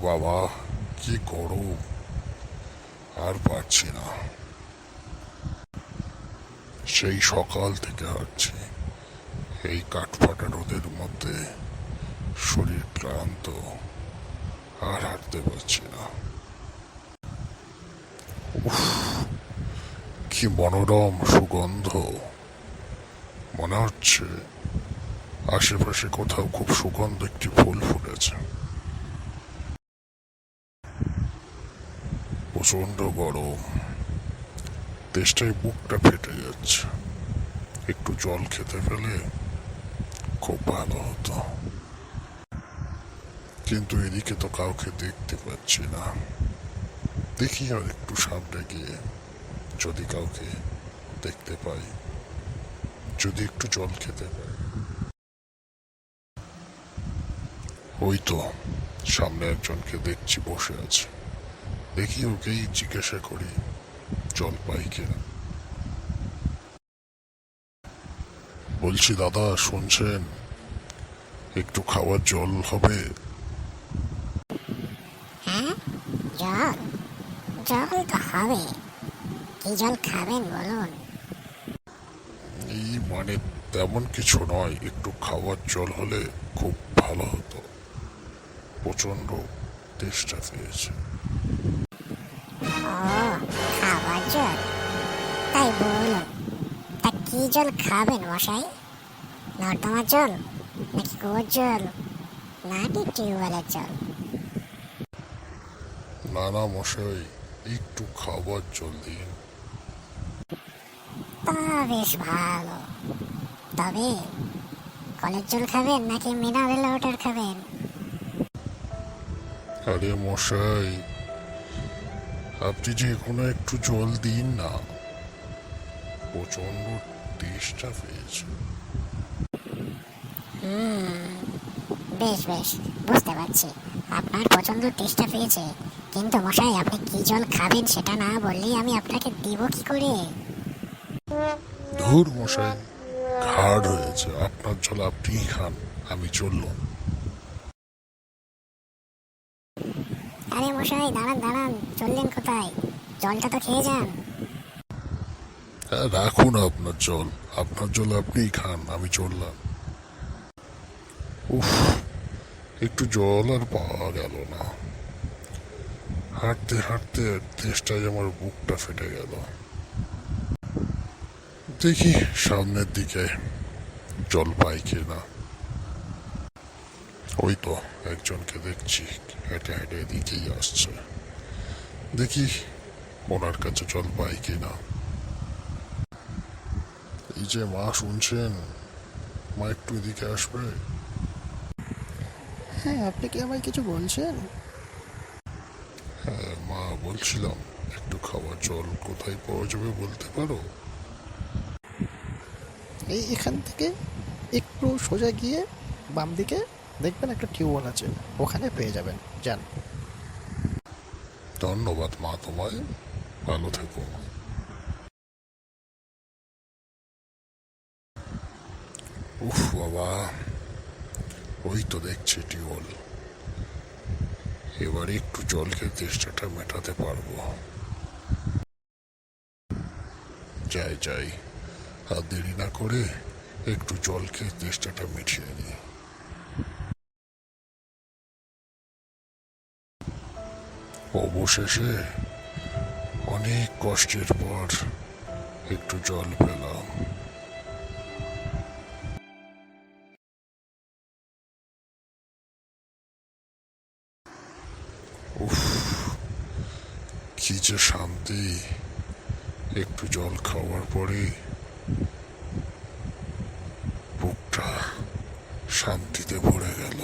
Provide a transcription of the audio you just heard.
বাবা, কি গরম! আর পারছি না। সেই সকাল থেকে হাঁটছি এই কাঠফাটা রোদের মধ্যে। শরীর ক্লান্ত, আর হাঁটতে পারছি না। উফ, কি মনোরম সুগন্ধ! মনে হচ্ছে আশেপাশে কোথাও খুব সুগন্ধ একটি ফুল ফুটেছে। প্রচন্ড গরম, তেষ্টায় বুকটা ফেটে যাচ্ছে। একটু জল খেতে পেলে খুব ভালো হতো, কিন্তু এদিকে তো কাউকে দেখতে পাচ্ছি না। দেখি আর একটু সামনে গিয়ে যদি কাউকে দেখতে পাই, যদি একটু জল খেতে পাই। ওই তো সামনে একজনকে দেখছি বসে আছে। দেখি ওকেই জিজ্ঞাসা করি জল পাই কিনা। বলছি, দাদা শুনছেন? একটু খাওয়ার জল হবে? হ্যাঁ, জল জল তো হবে। কি জল খাবেন বলুন? এই মানে তেমন কিছু নয়, একটু খাওয়ার জল হলে খুব ভালো হতো। প্রচন্ড তেষ্টা পেয়েছে। ও, খাবার জল? তাই বলুন, তা কি জল খাবেন মশাই? নর্দমার জল, নাকি কুয়োর জল, নাকি টিউবওয়েলের জল? না না মশাই, একটু খাবার জল দিন। তা বেশ ভালো। তবে কলের জল খাবেন নাকি মিনারেল ওয়াটার খাবেন? আরে মশাই, আপনি যে কোনো একটু জল দিন না, প্রচন্ড তেষ্টা পেয়েছে। বেশ বেশ, বুঝতে পারছি আপনার প্রচন্ড তেষ্টা পেয়েছে। কিন্তু মশাই, আপনি কি জল খাবেন সেটা না বললেই আমি আপনাকে দিব কি করে? ধুর মশাই, ঘাড় হয়েছে। আপনার জল আপনিই খান, আমি চললাম। আরে মশাই, দাঁড়ান দাঁড়ান, চললেন কোথায়? জলটা তো খেয়ে যান। হ্যাঁ, রাখুন আপনার জল। আপনার জল আপনিই খান, আমি চললাম। উফ, একটু জল আর পাওয়া গেল না। হাঁটতে হাঁটতে তেষ্টায় আমার বুকটা ফেটে গেল। দেখি সামনের দিকে জল পাই কিনা। ওই তো একজনকে দেখছি হেঁটে হেঁটে এদিকেই আসছে। দেখি ওনার কাছে জল পাই কিনা। এই যে মা, শুনছেন? মা, একটু এদিকে আসবে? হ্যাঁ, আপনি কি আমায় কিছু বলছেন? হ্যাঁ মা, বলছিলাম একটু খাওয়ার জল কোথায় পাওয়া যাবে বলতে পারো? এই এখান থেকে একটু সোজা গিয়ে বাম দিকে দেখবেন একটা টিউবওয়েল আছে, ওখানে পেয়ে যাবেন, যান। ধন্যবাদ মা তোমায়, ভালো থেকো। উফ বাবা, ওই তো দেখছি টিউবওয়েল। এবার একটু জল খেয়ে তেষ্টাটা মেটাতে পারবো। যাই যাই, আর দেরি না করে একটু জল খেয়ে তেষ্টাটা মিটিয়ে নিই। অবশেষে অনেক কষ্টের পর একটু জল পেলাম। উফ, কি যে শান্তি! একটু জল খাওয়ার পরে বুকটা শান্তিতে ভরে গেল।